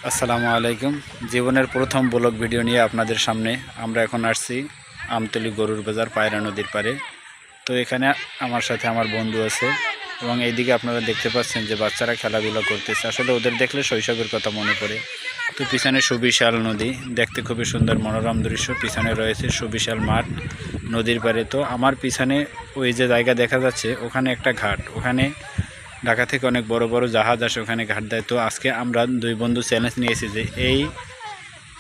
আসসালামু আলাইকুম। জীবনের প্রথম ব্লগ ভিডিও নিয়ে আপনাদের সামনে আমরা এখন আসছি আমতলী গরুর বাজার পায়রা নদীর পারে। তো এখানে আমার সাথে আমার বন্ধু আছে এবং এইদিকে আপনারা দেখতে পাচ্ছেন যে বাচ্চারা খেলাধুলা করতেছে। আসলে ওদের দেখলে শৈশবের কথা মনে পড়ে। তো পিছনে সুবিশাল নদী, দেখতে খুবই সুন্দর মনোরম দৃশ্য। পিছনে রয়েছে সুবিশাল মাঠ নদীর পারে। তো আমার পিছনে ওই যে জায়গা দেখা যাচ্ছে ওখানে একটা ঘাট, ওখানে ঢাকা থেকে অনেক বড় বড় জাহাজ আসে, ওখানে ঘাট দেয়। তো আজকে আমরা দুই বন্ধু চ্যালেঞ্জ নিয়েছি যে এই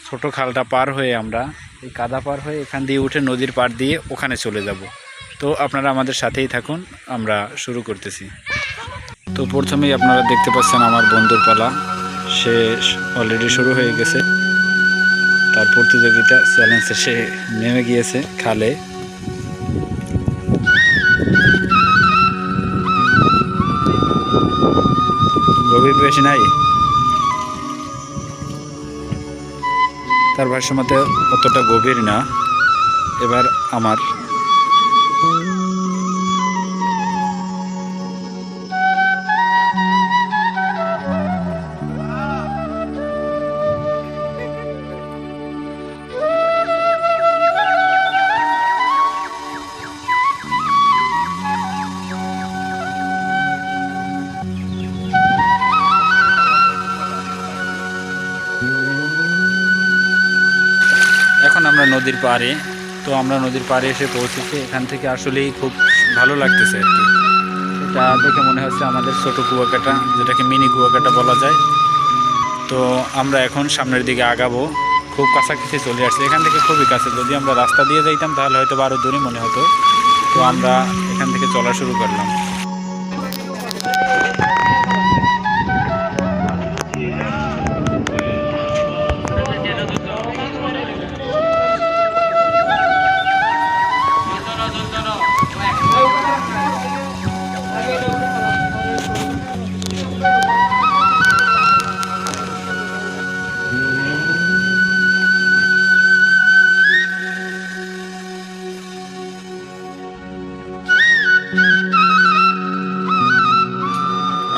ছোট খালটা পার হয়ে আমরা এই কাদা পার হয়ে এখান দিয়ে উঠে নদীর পার দিয়ে ওখানে চলে যাব। তো আপনারা আমাদের সাথেই থাকুন, আমরা শুরু করতেছি। তো প্রথমেই আপনারা দেখতে পাচ্ছেন আমার বন্ধুর পালা, সে অলরেডি শুরু হয়ে গেছে তার প্রতিযোগিতা চ্যালেঞ্জে। সে নেমে গিয়েছে খালে। গভীর বেশি নাই, তার ভাষ্য মতে অতটা গভীর না। এবার আমার এখন আমরা নদীর পাড়ে। তো আমরা নদীর পাড়ে এসে পৌঁছেছি। এখান থেকে আসলেই খুব ভালো লাগতেছে আর কি। এটা দেখে মনে হচ্ছে আমাদের ছোটো কুয়াকাটা, যেটাকে মিনি কুয়াকাটা বলা যায়। তো আমরা এখন সামনের দিকে আগাবো, খুব কাছাকাছি চলে আসছে। এখান থেকে খুবই কাছে, যদি আমরা রাস্তা দিয়ে যাইতাম তাহলে হয়তো আরও দূরে মনে হতো। তো আমরা এখান থেকে চলা শুরু করলাম।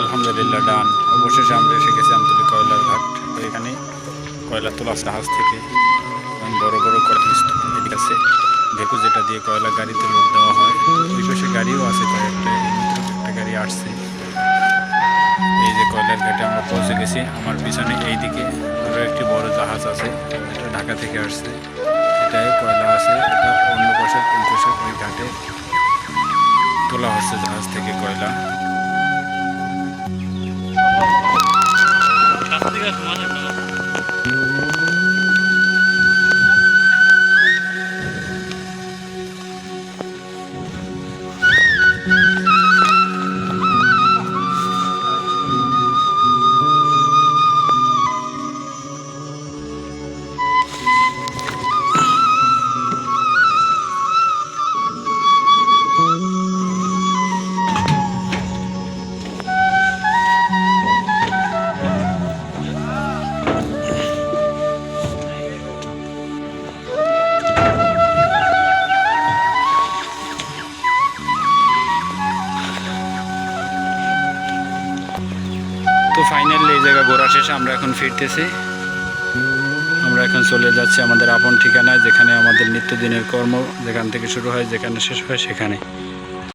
আলহামদুলিল্লাহ ডান। অবশেষে আমরা এসে গেছি আমতলী কয়লার ঘাট। তো এখানে কয়লা তোলা জাহাজ থেকে বড় বড় কয়লা স্তূপ আছে, দেখো যেটা দিয়ে কয়লা গাড়িতে লোড দেওয়া হয়। ওই পাশে গাড়িও আছে কয়েকটা, একটা গাড়ি আসছে। এই যে কয়লার ঘাটে আমরা পৌঁছে গেছি। আমার পিছনে এইদিকে আরও একটি বড় জাহাজ আছে, এটা ঢাকা থেকে আসছে। এটাই কয়লা আছে, এটা অন্য পাশের ওই পাশের ওই ঘাটে তোলা হচ্ছে জাহাজ থেকে কয়লা। তো ফাইনালি এই জায়গা ঘোরা শেষে আমরা এখন ফিরতেছি। আমরা এখন চলে যাচ্ছি আমাদের আপন ঠিকানায়, যেখানে আমাদের নিত্যদিনের কর্ম যেখান থেকে শুরু হয়, যেখানে শেষ হয় সেখানে।